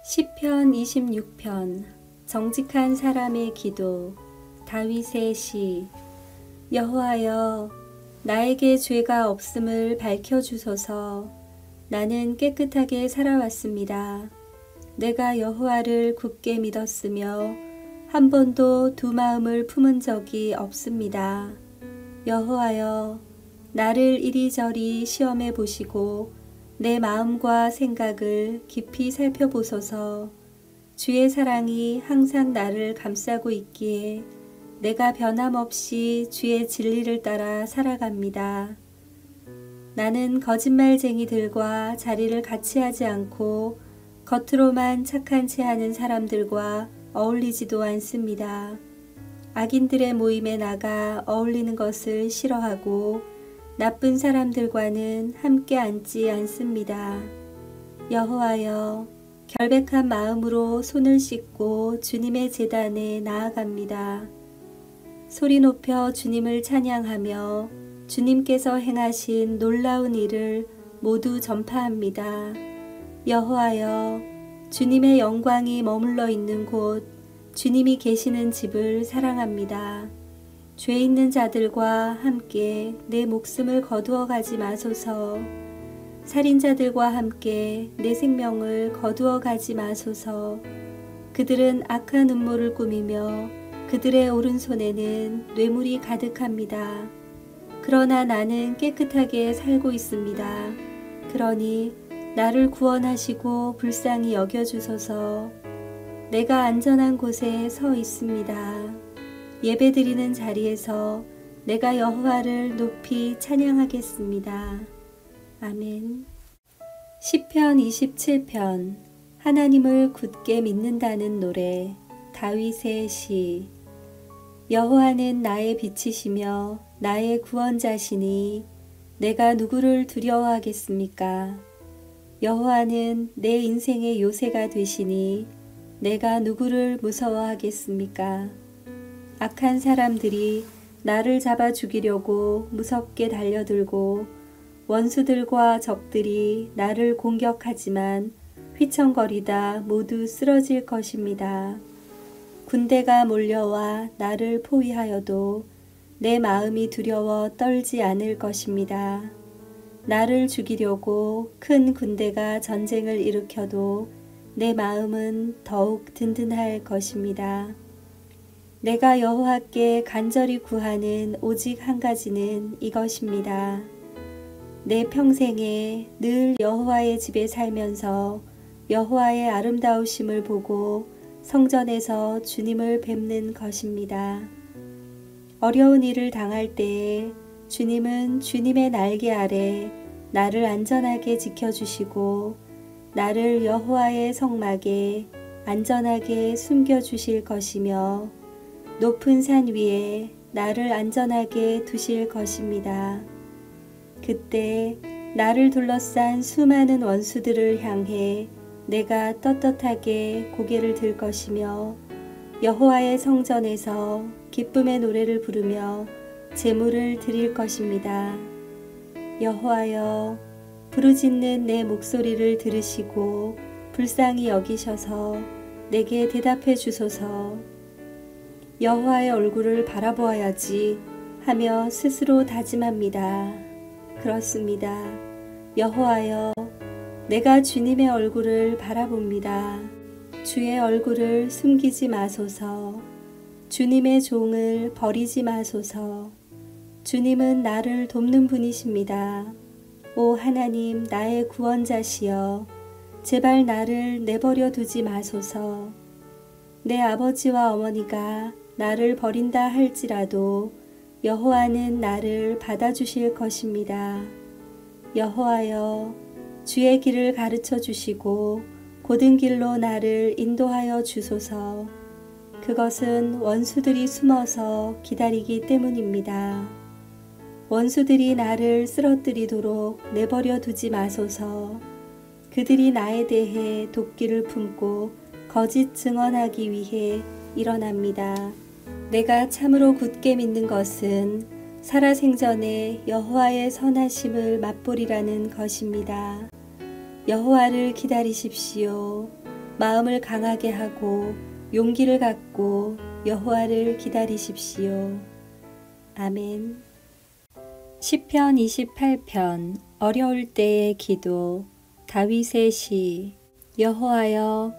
시편 26편 정직한 사람의 기도. 다윗의 시. 여호와여, 나에게 죄가 없음을 밝혀주소서. 나는 깨끗하게 살아왔습니다. 내가 여호와를 굳게 믿었으며 한 번도 두 마음을 품은 적이 없습니다. 여호와여, 나를 이리저리 시험해 보시고 내 마음과 생각을 깊이 살펴보소서. 주의 사랑이 항상 나를 감싸고 있기에 내가 변함없이 주의 진리를 따라 살아갑니다. 나는 거짓말쟁이들과 자리를 같이 하지 않고 겉으로만 착한 체 하는 사람들과 어울리지도 않습니다. 악인들의 모임에 나가 어울리는 것을 싫어하고 나쁜 사람들과는 함께 앉지 않습니다. 여호와여, 결백한 마음으로 손을 씻고 주님의 제단에 나아갑니다. 소리 높여 주님을 찬양하며 주님께서 행하신 놀라운 일을 모두 전파합니다. 여호와여, 주님의 영광이 머물러 있는 곳, 주님이 계시는 집을 사랑합니다. 죄 있는 자들과 함께 내 목숨을 거두어 가지 마소서. 살인자들과 함께 내 생명을 거두어 가지 마소서. 그들은 악한 음모를 꾸미며 그들의 오른손에는 뇌물이 가득합니다. 그러나 나는 깨끗하게 살고 있습니다. 그러니 나를 구원하시고 불쌍히 여겨주소서. 내가 안전한 곳에 서 있습니다. 예배드리는 자리에서 내가 여호와를 높이 찬양하겠습니다. 아멘. 시편 27편 하나님을 굳게 믿는다는 노래. 다윗의 시. 여호와는 나의 빛이시며 나의 구원자시니 내가 누구를 두려워하겠습니까? 여호와는 내 인생의 요새가 되시니 내가 누구를 무서워하겠습니까? 악한 사람들이 나를 잡아 죽이려고 무섭게 달려들고 원수들과 적들이 나를 공격하지만 휘청거리다 모두 쓰러질 것입니다. 군대가 몰려와 나를 포위하여도 내 마음이 두려워 떨지 않을 것입니다. 나를 죽이려고 큰 군대가 전쟁을 일으켜도 내 마음은 더욱 든든할 것입니다. 내가 여호와께 간절히 구하는 오직 한 가지는 이것입니다. 내 평생에 늘 여호와의 집에 살면서 여호와의 아름다우심을 보고 성전에서 주님을 뵙는 것입니다. 어려운 일을 당할 때에 주님은 주님의 날개 아래 나를 안전하게 지켜주시고 나를 여호와의 성막에 안전하게 숨겨주실 것이며 높은 산 위에 나를 안전하게 두실 것입니다. 그때 나를 둘러싼 수많은 원수들을 향해 내가 떳떳하게 고개를 들 것이며 여호와의 성전에서 기쁨의 노래를 부르며 제물을 드릴 것입니다. 여호와여, 부르짖는 내 목소리를 들으시고 불쌍히 여기셔서 내게 대답해 주소서. 여호와의 얼굴을 바라보아야지 하며 스스로 다짐합니다. 그렇습니다. 여호와여, 내가 주님의 얼굴을 바라봅니다. 주의 얼굴을 숨기지 마소서. 주님의 종을 버리지 마소서. 주님은 나를 돕는 분이십니다. 오 하나님, 나의 구원자시여, 제발 나를 내버려 두지 마소서. 내 아버지와 어머니가 나를 버린다 할지라도 여호와는 나를 받아주실 것입니다. 여호와여, 주의 길을 가르쳐 주시고 고든 길로 나를 인도하여 주소서. 그것은 원수들이 숨어서 기다리기 때문입니다. 원수들이 나를 쓰러뜨리도록 내버려 두지 마소서. 그들이 나에 대해 도끼를 품고 거짓 증언하기 위해 일어납니다. 내가 참으로 굳게 믿는 것은 살아생전에 여호와의 선하심을 맛보리라는 것입니다. 여호와를 기다리십시오. 마음을 강하게 하고 용기를 갖고 여호와를 기다리십시오. 아멘. 시편 28편 어려울 때의 기도. 다윗의 시. 여호와여,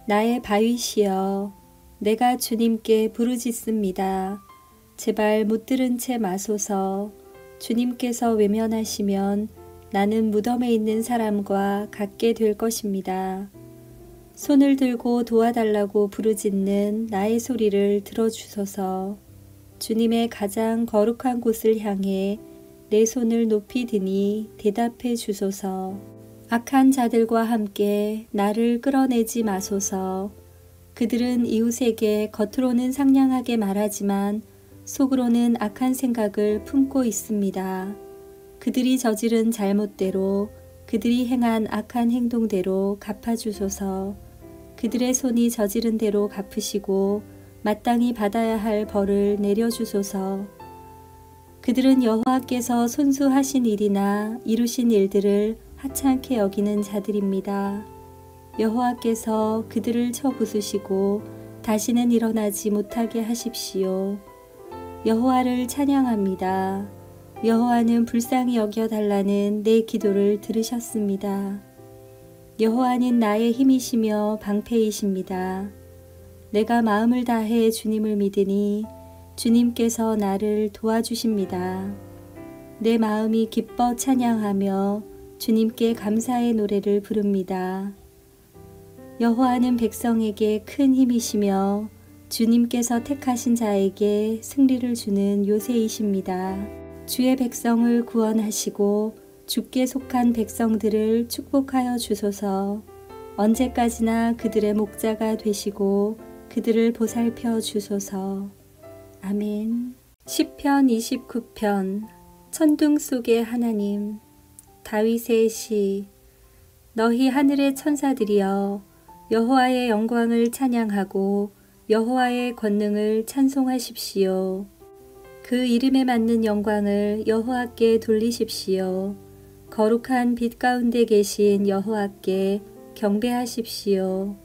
나의 바위시여, 내가 주님께 부르짖습니다. 제발 못 들은 채 마소서. 주님께서 외면하시면 나는 무덤에 있는 사람과 같게 될 것입니다. 손을 들고 도와달라고 부르짖는 나의 소리를 들어주소서. 주님의 가장 거룩한 곳을 향해 내 손을 높이 드니 대답해 주소서. 악한 자들과 함께 나를 끌어내지 마소서. 그들은 이웃에게 겉으로는 상냥하게 말하지만 속으로는 악한 생각을 품고 있습니다. 그들이 저지른 잘못대로, 그들이 행한 악한 행동대로 갚아주소서. 그들의 손이 저지른 대로 갚으시고 마땅히 받아야 할 벌을 내려주소서. 그들은 여호와께서 손수하신 일이나 이루신 일들을 하찮게 여기는 자들입니다. 여호와께서 그들을 쳐 부수시고 다시는 일어나지 못하게 하십시오. 여호와를 찬양합니다. 여호와는 불쌍히 여겨달라는 내 기도를 들으셨습니다. 여호와는 나의 힘이시며 방패이십니다. 내가 마음을 다해 주님을 믿으니 주님께서 나를 도와주십니다. 내 마음이 기뻐 찬양하며 주님께 감사의 노래를 부릅니다. 여호와는 백성에게 큰 힘이시며 주님께서 택하신 자에게 승리를 주는 요새이십니다. 주의 백성을 구원하시고 주께 속한 백성들을 축복하여 주소서. 언제까지나 그들의 목자가 되시고 그들을 보살펴 주소서. 아멘. 시편 29편 천둥 속의 하나님. 다윗의 시. 너희 하늘의 천사들이여, 여호와의 영광을 찬양하고 여호와의 권능을 찬송하십시오. 그 이름에 맞는 영광을 여호와께 돌리십시오. 거룩한 빛 가운데 계신 여호와께 경배하십시오.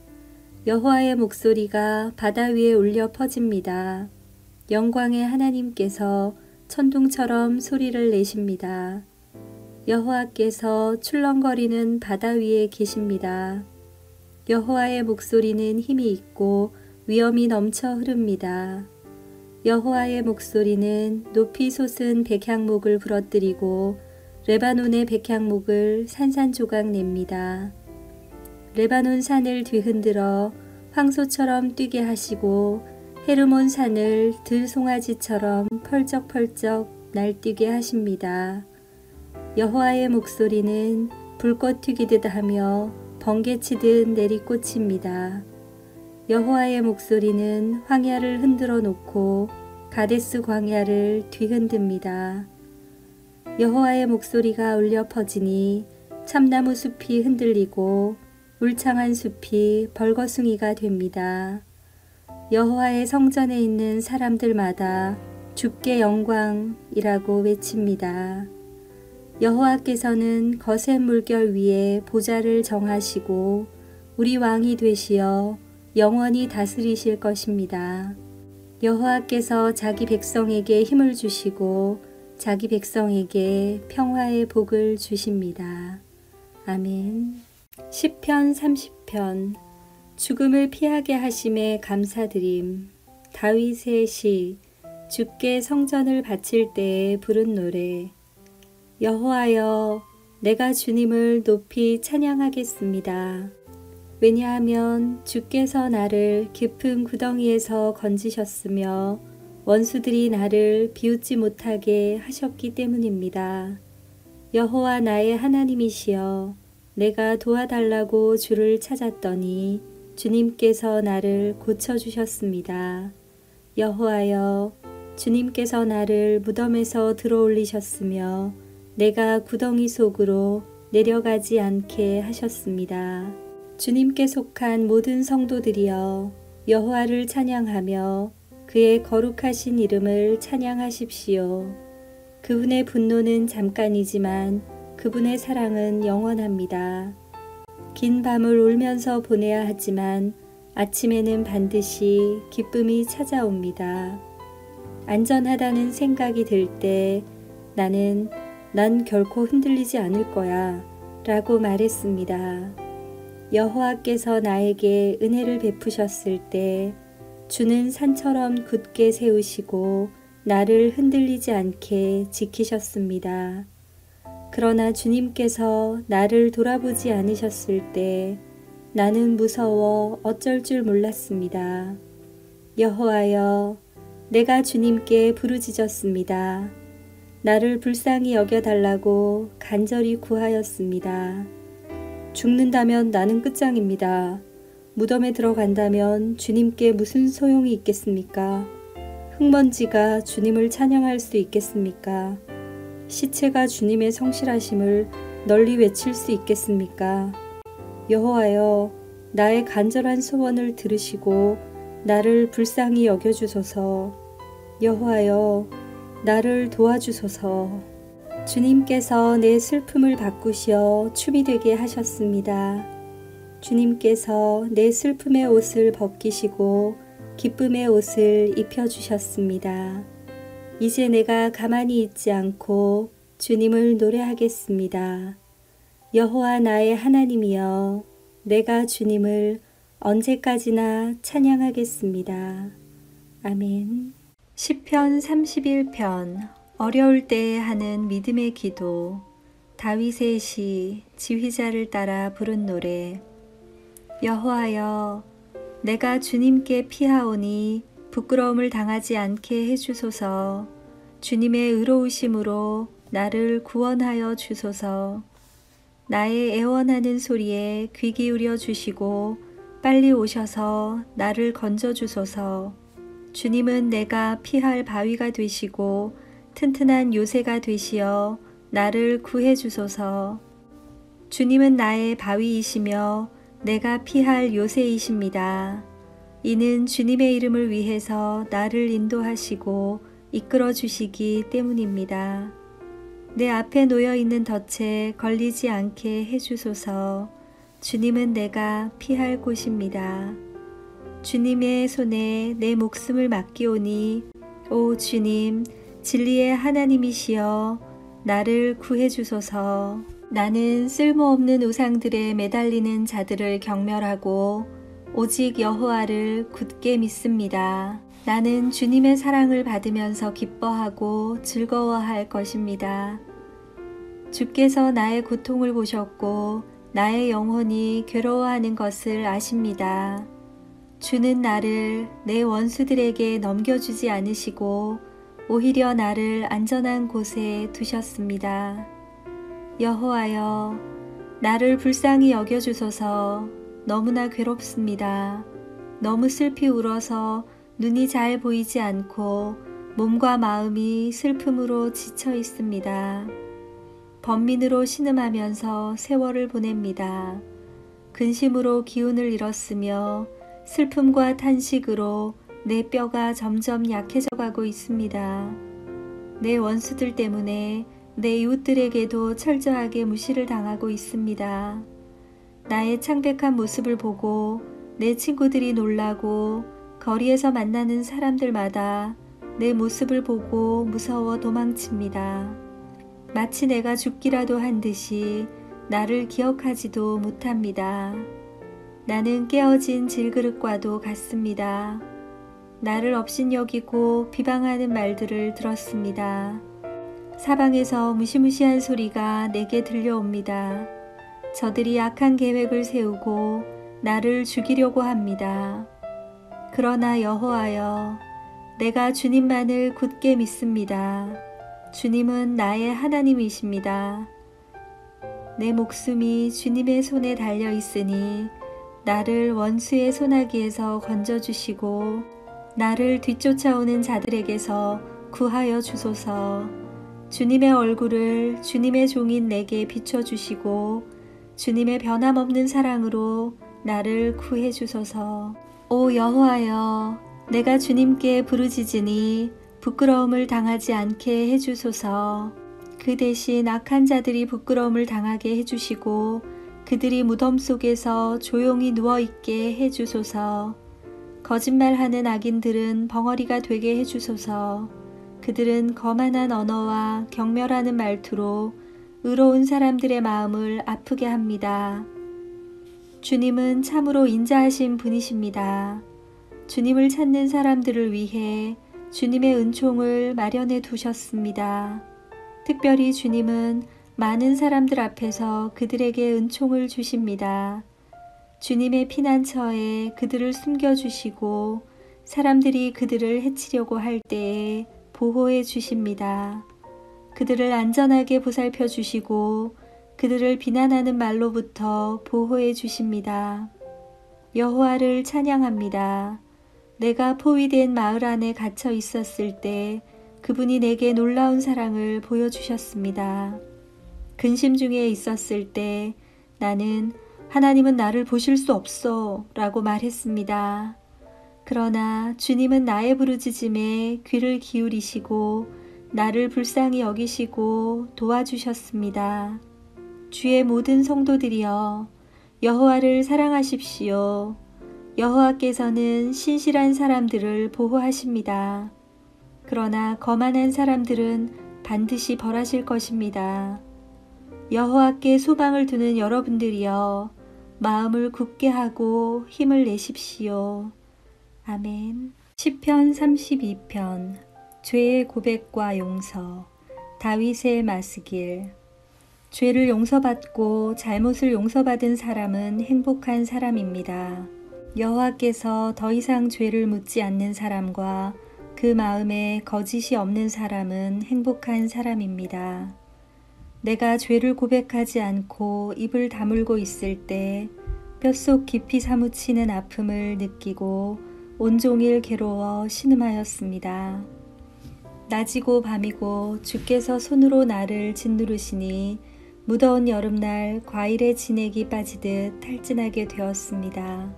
여호와의 목소리가 바다 위에 울려 퍼집니다. 영광의 하나님께서 천둥처럼 소리를 내십니다. 여호와께서 출렁거리는 바다 위에 계십니다. 여호와의 목소리는 힘이 있고 위엄이 넘쳐 흐릅니다. 여호와의 목소리는 높이 솟은 백향목을 부러뜨리고 레바논의 백향목을 산산조각 냅니다. 레바논 산을 뒤흔들어 황소처럼 뛰게 하시고 헤르몬 산을 들송아지처럼 펄쩍펄쩍 날뛰게 하십니다. 여호와의 목소리는 불꽃 튀기듯 하며 번개치듯 내리꽂힙니다. 여호와의 목소리는 황야를 흔들어 놓고 가데스 광야를 뒤흔듭니다. 여호와의 목소리가 울려 퍼지니 참나무 숲이 흔들리고 울창한 숲이 벌거숭이가 됩니다. 여호와의 성전에 있는 사람들마다 주께 영광이라고 외칩니다. 여호와께서는 거센 물결 위에 보좌를 정하시고 우리 왕이 되시어 영원히 다스리실 것입니다. 여호와께서 자기 백성에게 힘을 주시고 자기 백성에게 평화의 복을 주십니다. 아멘. 시편 30편 죽음을 피하게 하심에 감사드림. 다윗의 시. 주께 성전을 바칠 때에 부른 노래. 여호와여, 내가 주님을 높이 찬양하겠습니다. 왜냐하면 주께서 나를 깊은 구덩이에서 건지셨으며 원수들이 나를 비웃지 못하게 하셨기 때문입니다. 여호와 나의 하나님이시여, 내가 도와달라고 주를 찾았더니 주님께서 나를 고쳐주셨습니다. 여호와여, 주님께서 나를 무덤에서 들어올리셨으며 내가 구덩이 속으로 내려가지 않게 하셨습니다. 주님께 속한 모든 성도들이여, 여호와를 찬양하며 그의 거룩하신 이름을 찬양하십시오. 그분의 분노는 잠깐이지만 그분의 사랑은 영원합니다. 긴 밤을 울면서 보내야 하지만 아침에는 반드시 기쁨이 찾아옵니다. 안전하다는 생각이 들 때 나는 난 결코 흔들리지 않을 거야 라고 말했습니다. 여호와께서 나에게 은혜를 베푸셨을 때 주는 산처럼 굳게 세우시고 나를 흔들리지 않게 지키셨습니다. 그러나 주님께서 나를 돌아보지 않으셨을 때 나는 무서워 어쩔 줄 몰랐습니다. 여호와여, 내가 주님께 부르짖었습니다. 나를 불쌍히 여겨달라고 간절히 구하였습니다. 죽는다면 나는 끝장입니다. 무덤에 들어간다면 주님께 무슨 소용이 있겠습니까? 흙먼지가 주님을 찬양할 수 있겠습니까? 시체가 주님의 성실하심을 널리 외칠 수 있겠습니까? 여호와여, 나의 간절한 소원을 들으시고 나를 불쌍히 여겨주소서. 여호와여, 나를 도와주소서. 주님께서 내 슬픔을 바꾸시어 춤이 되게 하셨습니다. 주님께서 내 슬픔의 옷을 벗기시고 기쁨의 옷을 입혀주셨습니다. 이제 내가 가만히 있지 않고 주님을 노래하겠습니다. 여호와 나의 하나님이여, 내가 주님을 언제까지나 찬양하겠습니다. 아멘. 시편 31편 어려울 때에 하는 믿음의 기도. 다윗의 시 지휘자를 따라 부른 노래. 여호와여, 내가 주님께 피하오니 부끄러움을 당하지 않게 해주소서. 주님의 의로우심으로 나를 구원하여 주소서. 나의 애원하는 소리에 귀 기울여 주시고 빨리 오셔서 나를 건져 주소서. 주님은 내가 피할 바위가 되시고 튼튼한 요새가 되시어 나를 구해 주소서. 주님은 나의 바위이시며 내가 피할 요새이십니다. 이는 주님의 이름을 위해서 나를 인도하시고 이끌어 주시기 때문입니다. 내 앞에 놓여 있는 덫에 걸리지 않게 해주소서. 주님은 내가 피할 곳입니다. 주님의 손에 내 목숨을 맡기오니 오 주님, 진리의 하나님이시여 나를 구해 주소서. 나는 쓸모없는 우상들에 매달리는 자들을 경멸하고 오직 여호와를 굳게 믿습니다. 나는 주님의 사랑을 받으면서 기뻐하고 즐거워할 것입니다. 주께서 나의 고통을 보셨고 나의 영혼이 괴로워하는 것을 아십니다. 주는 나를 내 원수들에게 넘겨주지 않으시고 오히려 나를 안전한 곳에 두셨습니다. 여호와여, 나를 불쌍히 여겨주소서. 너무나 괴롭습니다. 너무 슬피 울어서 눈이 잘 보이지 않고 몸과 마음이 슬픔으로 지쳐 있습니다. 번민으로 신음하면서 세월을 보냅니다. 근심으로 기운을 잃었으며 슬픔과 탄식으로 내 뼈가 점점 약해져 가고 있습니다. 내 원수들 때문에 내 이웃들에게도 철저하게 무시를 당하고 있습니다. 나의 창백한 모습을 보고 내 친구들이 놀라고 거리에서 만나는 사람들마다 내 모습을 보고 무서워 도망칩니다. 마치 내가 죽기라도 한 듯이 나를 기억하지도 못합니다. 나는 깨어진 질그릇과도 같습니다. 나를 업신여기고 비방하는 말들을 들었습니다. 사방에서 무시무시한 소리가 내게 들려옵니다. 저들이 악한 계획을 세우고 나를 죽이려고 합니다. 그러나 여호와여, 내가 주님만을 굳게 믿습니다. 주님은 나의 하나님이십니다. 내 목숨이 주님의 손에 달려 있으니 나를 원수의 손아귀에서 건져주시고 나를 뒤쫓아오는 자들에게서 구하여 주소서. 주님의 얼굴을 주님의 종인 내게 비춰주시고 주님의 변함없는 사랑으로 나를 구해 주소서. 오 여호와여, 내가 주님께 부르짖으니 부끄러움을 당하지 않게 해주소서. 그 대신 악한 자들이 부끄러움을 당하게 해주시고 그들이 무덤 속에서 조용히 누워있게 해주소서. 거짓말하는 악인들은 벙어리가 되게 해주소서. 그들은 거만한 언어와 경멸하는 말투로 의로운 사람들의 마음을 아프게 합니다. 주님은 참으로 인자하신 분이십니다. 주님을 찾는 사람들을 위해 주님의 은총을 마련해 두셨습니다. 특별히 주님은 많은 사람들 앞에서 그들에게 은총을 주십니다. 주님의 피난처에 그들을 숨겨주시고 사람들이 그들을 해치려고 할 때에 보호해 주십니다. 그들을 안전하게 보살펴 주시고 그들을 비난하는 말로부터 보호해 주십니다. 여호와를 찬양합니다. 내가 포위된 마을 안에 갇혀 있었을 때 그분이 내게 놀라운 사랑을 보여주셨습니다. 근심 중에 있었을 때 나는 하나님은 나를 보실 수 없어 라고 말했습니다. 그러나 주님은 나의 부르짖음에 귀를 기울이시고 나를 불쌍히 여기시고 도와주셨습니다. 주의 모든 성도들이여 여호와를 사랑하십시오. 여호와께서는 신실한 사람들을 보호하십니다. 그러나 거만한 사람들은 반드시 벌하실 것입니다. 여호와께 소망을 두는 여러분들이여 마음을 굳게 하고 힘을 내십시오. 아멘. 시편 32편 죄의 고백과 용서. 다윗의 마스길. 죄를 용서받고 잘못을 용서받은 사람은 행복한 사람입니다. 여호와께서 더 이상 죄를 묻지 않는 사람과 그 마음에 거짓이 없는 사람은 행복한 사람입니다. 내가 죄를 고백하지 않고 입을 다물고 있을 때 뼛속 깊이 사무치는 아픔을 느끼고 온종일 괴로워 신음하였습니다. 낮이고 밤이고 주께서 손으로 나를 짓누르시니 무더운 여름날 과일에 진액이 빠지듯 탈진하게 되었습니다.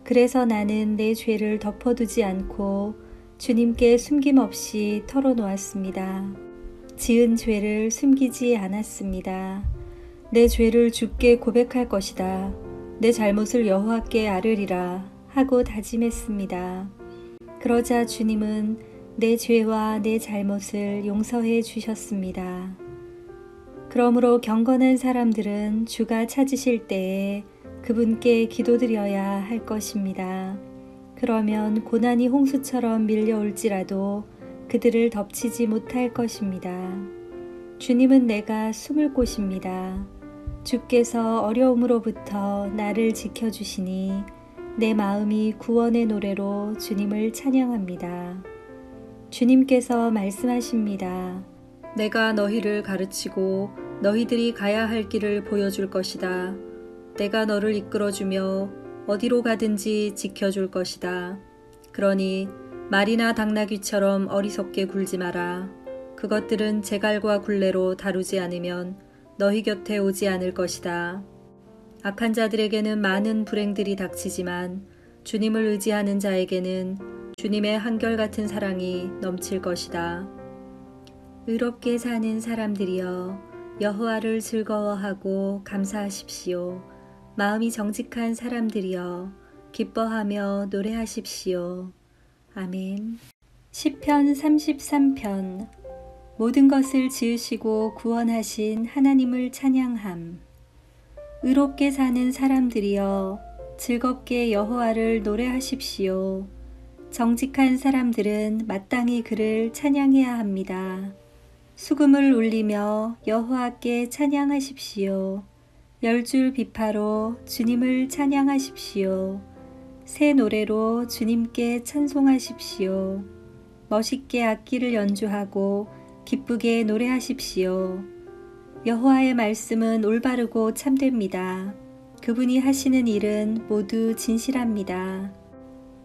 그래서 나는 내 죄를 덮어두지 않고 주님께 숨김없이 털어놓았습니다. 지은 죄를 숨기지 않았습니다. 내 죄를 주께 고백할 것이다. 내 잘못을 여호와께 아뢰리라 하고 다짐했습니다. 그러자 주님은 내 죄와 내 잘못을 용서해 주셨습니다. 그러므로 경건한 사람들은 주가 찾으실 때에 그분께 기도드려야 할 것입니다. 그러면 고난이 홍수처럼 밀려올지라도 그들을 덮치지 못할 것입니다. 주님은 내가 숨을 곳입니다. 주께서 어려움으로부터 나를 지켜주시니 내 마음이 구원의 노래로 주님을 찬양합니다. 주님께서 말씀하십니다. 내가 너희를 가르치고 너희들이 가야 할 길을 보여줄 것이다. 내가 너를 이끌어주며 어디로 가든지 지켜줄 것이다. 그러니 말이나 당나귀처럼 어리석게 굴지 마라. 그것들은 제갈과 굴레로 다루지 않으면 너희 곁에 오지 않을 것이다. 악한 자들에게는 많은 불행들이 닥치지만 주님을 의지하는 자에게는 주님의 한결같은 사랑이 넘칠 것이다. 의롭게 사는 사람들이여 여호와를 즐거워하고 감사하십시오. 마음이 정직한 사람들이여 기뻐하며 노래하십시오. 아멘. 시편 33편. 모든 것을 지으시고 구원하신 하나님을 찬양함. 의롭게 사는 사람들이여 즐겁게 여호와를 노래하십시오. 정직한 사람들은 마땅히 그를 찬양해야 합니다. 수금을 울리며 여호와께 찬양하십시오. 10줄 비파로 주님을 찬양하십시오. 새 노래로 주님께 찬송하십시오. 멋있게 악기를 연주하고 기쁘게 노래하십시오. 여호와의 말씀은 올바르고 참됩니다. 그분이 하시는 일은 모두 진실합니다.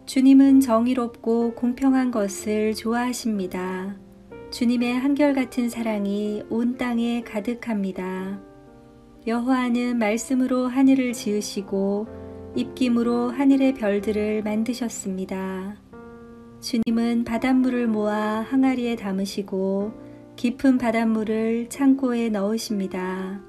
주님은 정의롭고 공평한 것을 좋아하십니다. 주님의 한결같은 사랑이 온 땅에 가득합니다. 여호와는 말씀으로 하늘을 지으시고 입김으로 하늘의 별들을 만드셨습니다. 주님은 바닷물을 모아 항아리에 담으시고 깊은 바닷물을 창고에 넣으십니다.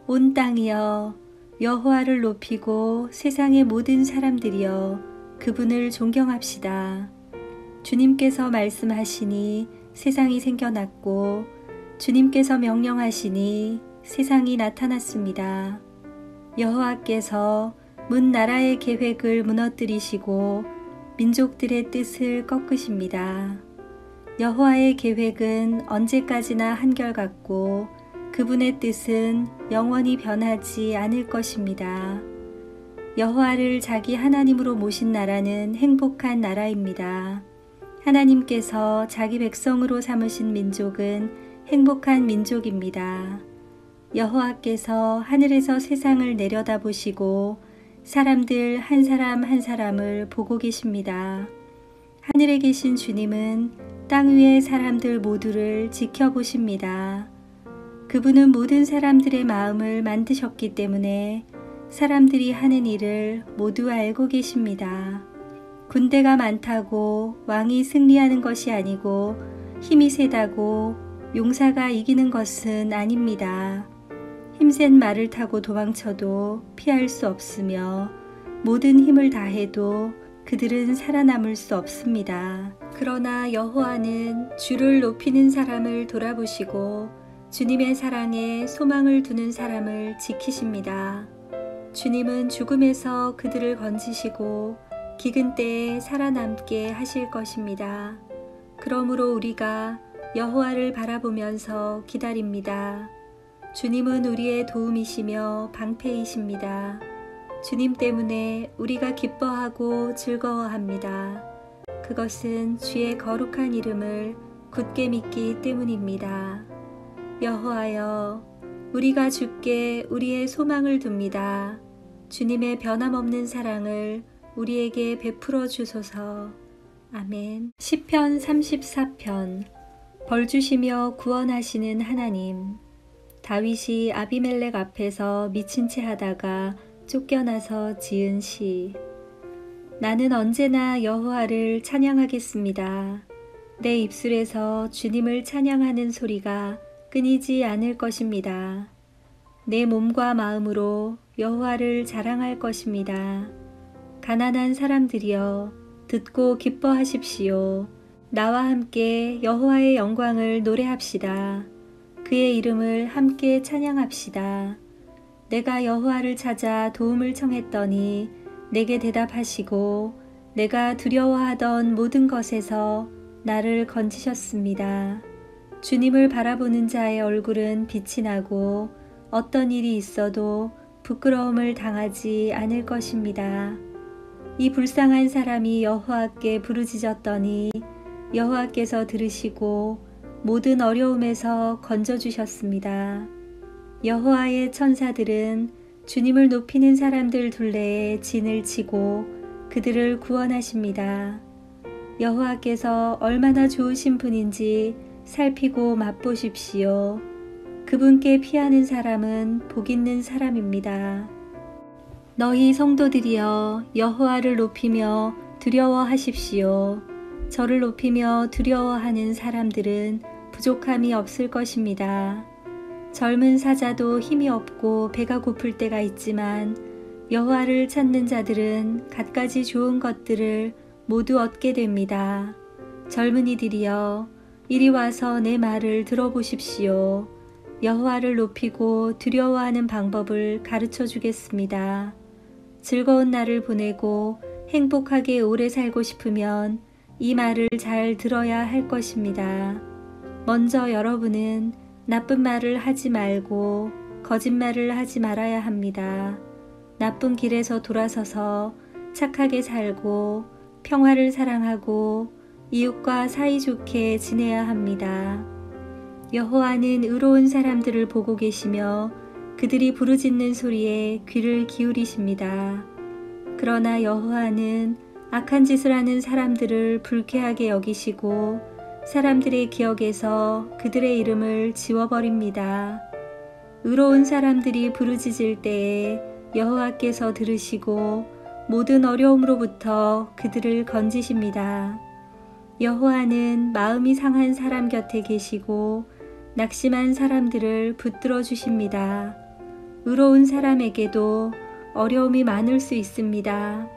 온 땅이여 여호와를 높이고 세상의 모든 사람들이여 그분을 존경합시다. 주님께서 말씀하시니 세상이 생겨났고 주님께서 명령하시니 세상이 나타났습니다. 여호와께서 문 나라의 계획을 무너뜨리시고 민족들의 뜻을 꺾으십니다. 여호와의 계획은 언제까지나 한결같고 그분의 뜻은 영원히 변하지 않을 것입니다. 여호와를 자기 하나님으로 모신 나라는 행복한 나라입니다. 하나님께서 자기 백성으로 삼으신 민족은 행복한 민족입니다. 여호와께서 하늘에서 세상을 내려다보시고 사람들 한 사람 한 사람을 보고 계십니다. 하늘에 계신 주님은 땅 위의 사람들 모두를 지켜보십니다. 그분은 모든 사람들의 마음을 만드셨기 때문에 사람들이 하는 일을 모두 알고 계십니다. 군대가 많다고 왕이 승리하는 것이 아니고 힘이 세다고 용사가 이기는 것은 아닙니다. 힘센 말을 타고 도망쳐도 피할 수 없으며 모든 힘을 다해도 그들은 살아남을 수 없습니다. 그러나 여호와는 주를 높이는 사람을 돌아보시고 주님의 사랑에 소망을 두는 사람을 지키십니다. 주님은 죽음에서 그들을 건지시고 기근 때에 살아남게 하실 것입니다. 그러므로 우리가 여호와를 바라보면서 기다립니다. 주님은 우리의 도움이시며 방패이십니다. 주님 때문에 우리가 기뻐하고 즐거워합니다. 그것은 주의 거룩한 이름을 굳게 믿기 때문입니다. 여호와여, 우리가 주께 우리의 소망을 둡니다. 주님의 변함없는 사랑을 우리에게 베풀어 주소서. 아멘. 시편 34편. 벌주시며 구원하시는 하나님. 다윗이 아비멜렉 앞에서 미친 채 하다가 쫓겨나서 지은 시. 나는 언제나 여호와를 찬양하겠습니다. 내 입술에서 주님을 찬양하는 소리가 끊이지 않을 것입니다. 내 몸과 마음으로 여호와를 자랑할 것입니다. 가난한 사람들이여 듣고 기뻐하십시오. 나와 함께 여호와의 영광을 노래합시다. 그의 이름을 함께 찬양합시다. 내가 여호와를 찾아 도움을 청했더니 내게 대답하시고 내가 두려워하던 모든 것에서 나를 건지셨습니다. 주님을 바라보는 자의 얼굴은 빛이 나고 어떤 일이 있어도 부끄러움을 당하지 않을 것입니다. 이 불쌍한 사람이 여호와께 부르짖었더니 여호와께서 들으시고 모든 어려움에서 건져주셨습니다. 여호와의 천사들은 주님을 높이는 사람들 둘레에 진을 치고 그들을 구원하십니다. 여호와께서 얼마나 좋으신 분인지 살피고 맛보십시오. 그분께 피하는 사람은 복 있는 사람입니다. 너희 성도들이여 여호와를 높이며 두려워하십시오. 저를 높이며 두려워하는 사람들은 부족함이 없을 것입니다. 젊은 사자도 힘이 없고 배가 고플 때가 있지만 여호와를 찾는 자들은 갖가지 좋은 것들을 모두 얻게 됩니다. 젊은이들이여 이리 와서 내 말을 들어보십시오. 여호와를 높이고 두려워하는 방법을 가르쳐 주겠습니다. 즐거운 날을 보내고 행복하게 오래 살고 싶으면 이 말을 잘 들어야 할 것입니다. 먼저 여러분은 나쁜 말을 하지 말고 거짓말을 하지 말아야 합니다. 나쁜 길에서 돌아서서 착하게 살고 평화를 사랑하고 이웃과 사이좋게 지내야 합니다. 여호와는 의로운 사람들을 보고 계시며 그들이 부르짖는 소리에 귀를 기울이십니다. 그러나 여호와는 악한 짓을 하는 사람들을 불쾌하게 여기시고 사람들의 기억에서 그들의 이름을 지워버립니다. 의로운 사람들이 부르짖을 때에 여호와께서 들으시고 모든 어려움으로부터 그들을 건지십니다. 여호와는 마음이 상한 사람 곁에 계시고 낙심한 사람들을 붙들어 주십니다. 의로운 사람에게도 어려움이 많을 수 있습니다.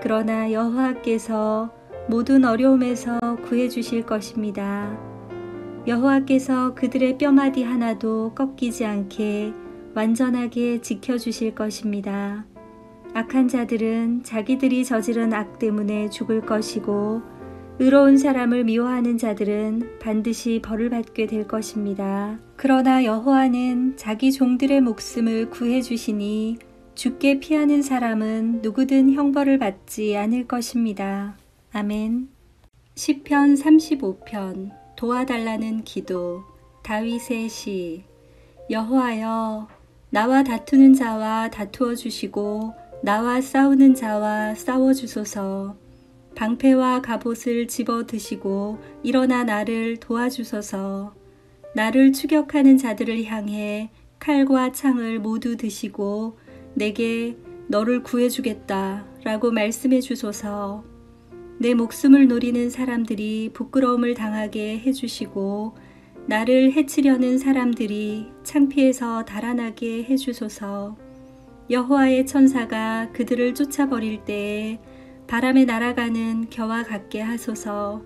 그러나 여호와께서 모든 어려움에서 구해 주실 것입니다. 여호와께서 그들의 뼈마디 하나도 꺾이지 않게 완전하게 지켜주실 것입니다. 악한 자들은 자기들이 저지른 악 때문에 죽을 것이고, 의로운 사람을 미워하는 자들은 반드시 벌을 받게 될 것입니다. 그러나 여호와는 자기 종들의 목숨을 구해 주시니 죽게 피하는 사람은 누구든 형벌을 받지 않을 것입니다. 아멘. 시편 35편 도와달라는 기도. 다윗의 시. 여호와여, 나와 다투는 자와 다투어 주시고 나와 싸우는 자와 싸워 주소서. 방패와 갑옷을 집어 드시고 일어나 나를 도와주소서. 나를 추격하는 자들을 향해 칼과 창을 모두 드시고 내게 너를 구해주겠다 라고 말씀해 주소서. 내 목숨을 노리는 사람들이 부끄러움을 당하게 해주시고 나를 해치려는 사람들이 창피해서 달아나게 해주소서. 여호와의 천사가 그들을 쫓아버릴 때에 바람에 날아가는 겨와 같게 하소서.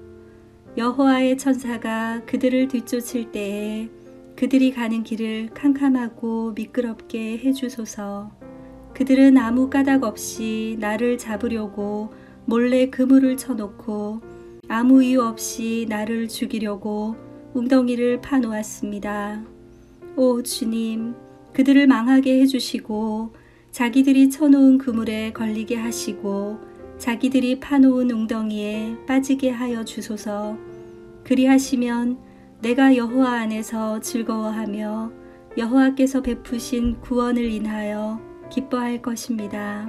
여호와의 천사가 그들을 뒤쫓을 때에 그들이 가는 길을 캄캄하고 미끄럽게 해주소서. 그들은 아무 까닭 없이 나를 잡으려고 몰래 그물을 쳐놓고 아무 이유 없이 나를 죽이려고 웅덩이를 파놓았습니다. 오 주님, 그들을 망하게 해주시고 자기들이 쳐놓은 그물에 걸리게 하시고 자기들이 파놓은 웅덩이에 빠지게 하여 주소서. 그리하시면 내가 여호와 안에서 즐거워하며 여호와께서 베푸신 구원을 인하여 기뻐할 것입니다.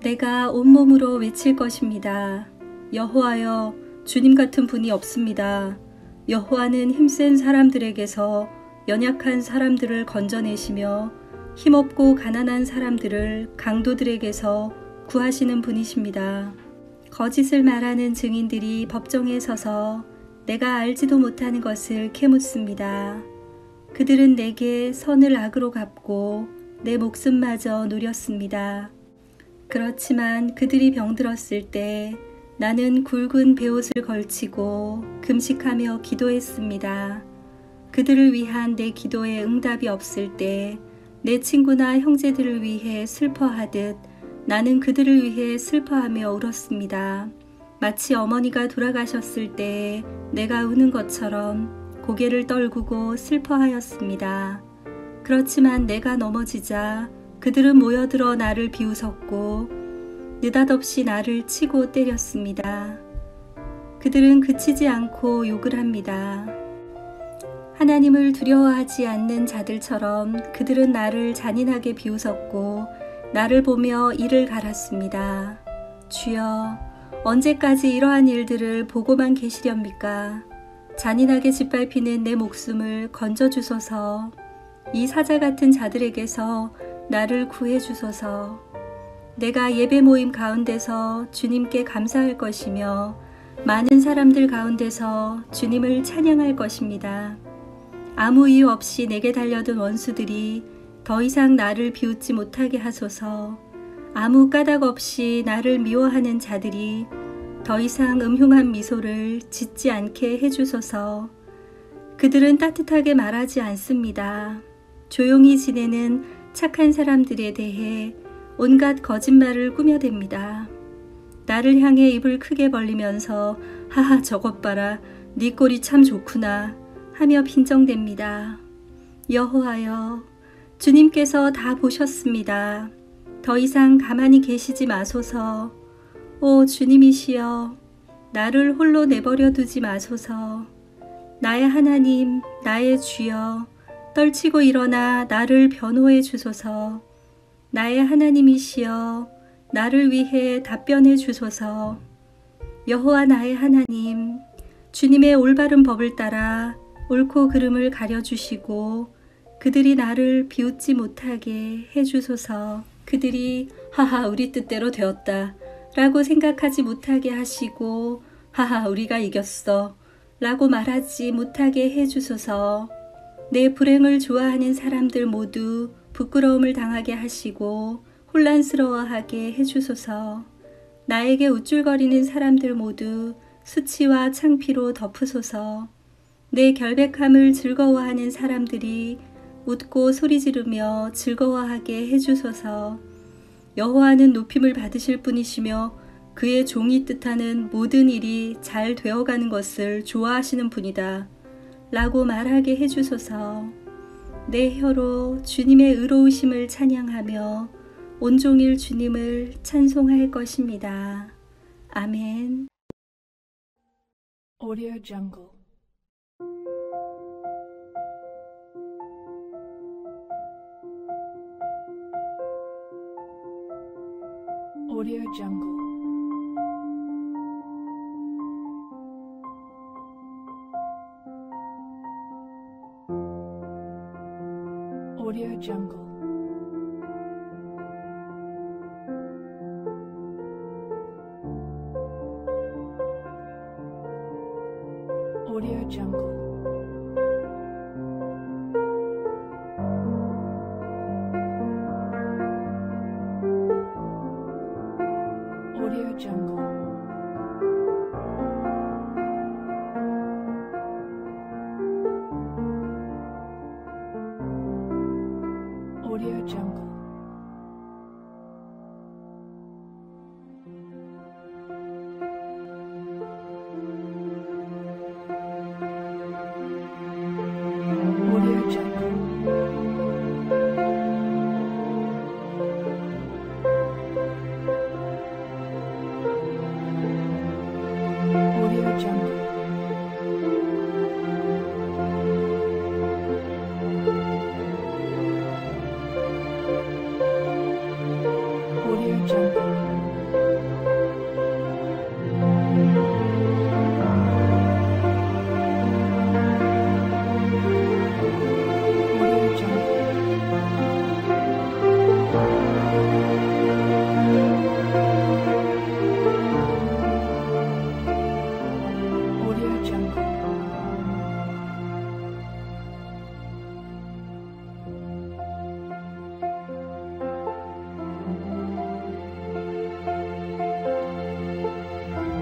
내가 온몸으로 외칠 것입니다. 여호와여, 주님 같은 분이 없습니다. 여호와는 힘센 사람들에게서 연약한 사람들을 건져내시며 힘없고 가난한 사람들을 강도들에게서 구하시는 분이십니다. 거짓을 말하는 증인들이 법정에 서서 내가 알지도 못하는 것을 캐묻습니다. 그들은 내게 선을 악으로 갚고 내 목숨마저 노렸습니다. 그렇지만 그들이 병들었을 때 나는 굵은 베옷을 걸치고 금식하며 기도했습니다. 그들을 위한 내 기도에 응답이 없을 때 내 친구나 형제들을 위해 슬퍼하듯 나는 그들을 위해 슬퍼하며 울었습니다. 마치 어머니가 돌아가셨을 때 내가 우는 것처럼 고개를 떨구고 슬퍼하였습니다. 그렇지만 내가 넘어지자 그들은 모여들어 나를 비웃었고 느닷없이 나를 치고 때렸습니다. 그들은 그치지 않고 욕을 합니다. 하나님을 두려워하지 않는 자들처럼 그들은 나를 잔인하게 비웃었고 나를 보며 이를 갈았습니다. 주여, 언제까지 이러한 일들을 보고만 계시렵니까? 잔인하게 짓밟히는 내 목숨을 건져주소서. 이 사자 같은 자들에게서 나를 구해주소서. 내가 예배 모임 가운데서 주님께 감사할 것이며 많은 사람들 가운데서 주님을 찬양할 것입니다. 아무 이유 없이 내게 달려든 원수들이 더 이상 나를 비웃지 못하게 하소서. 아무 까닭 없이 나를 미워하는 자들이 더 이상 음흉한 미소를 짓지 않게 해주소서. 그들은 따뜻하게 말하지 않습니다. 조용히 지내는 착한 사람들에 대해 온갖 거짓말을 꾸며댑니다. 나를 향해 입을 크게 벌리면서 하하 저것 봐라, 네 꼴이 참 좋구나 하며 빈정댑니다. 여호와여, 주님께서 다 보셨습니다. 더 이상 가만히 계시지 마소서. 오 주님이시여, 나를 홀로 내버려 두지 마소서. 나의 하나님, 나의 주여, 떨치고 일어나 나를 변호해 주소서. 나의 하나님이시여, 나를 위해 답변해 주소서. 여호와 나의 하나님, 주님의 올바른 법을 따라 옳고 그름을 가려주시고 그들이 나를 비웃지 못하게 해주소서. 그들이 하하 우리 뜻대로 되었다 라고 생각하지 못하게 하시고 하하 우리가 이겼어 라고 말하지 못하게 해주소서. 내 불행을 좋아하는 사람들 모두 부끄러움을 당하게 하시고 혼란스러워하게 해주소서. 나에게 우쭐거리는 사람들 모두 수치와 창피로 덮으소서. 내 결백함을 즐거워하는 사람들이 웃고 소리 지르며 즐거워하게 해주소서. 여호와는 높임을 받으실 분이시며 그의 종이 뜻하는 모든 일이 잘 되어가는 것을 좋아하시는 분이다 라고 말하게 해주소서. 내 혀로 주님의 의로우심을 찬양하며 온종일 주님을 찬송할 것입니다. 아멘. Audio Jungle. Audio Jungle. Audio Jungle. Audio Jungle. Audio Jungle. Audio Jungle. Audio Jungle. Audio Jungle. Audio Jungle. Audio Jungle. Audio Jungle.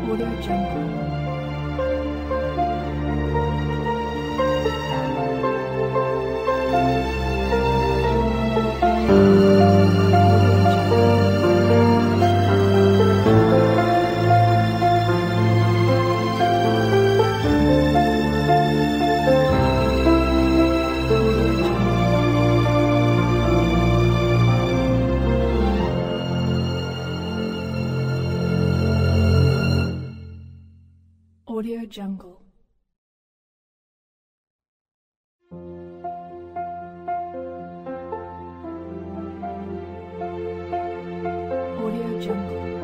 Audio Jungle. Audio Jungle. Audio Jungle.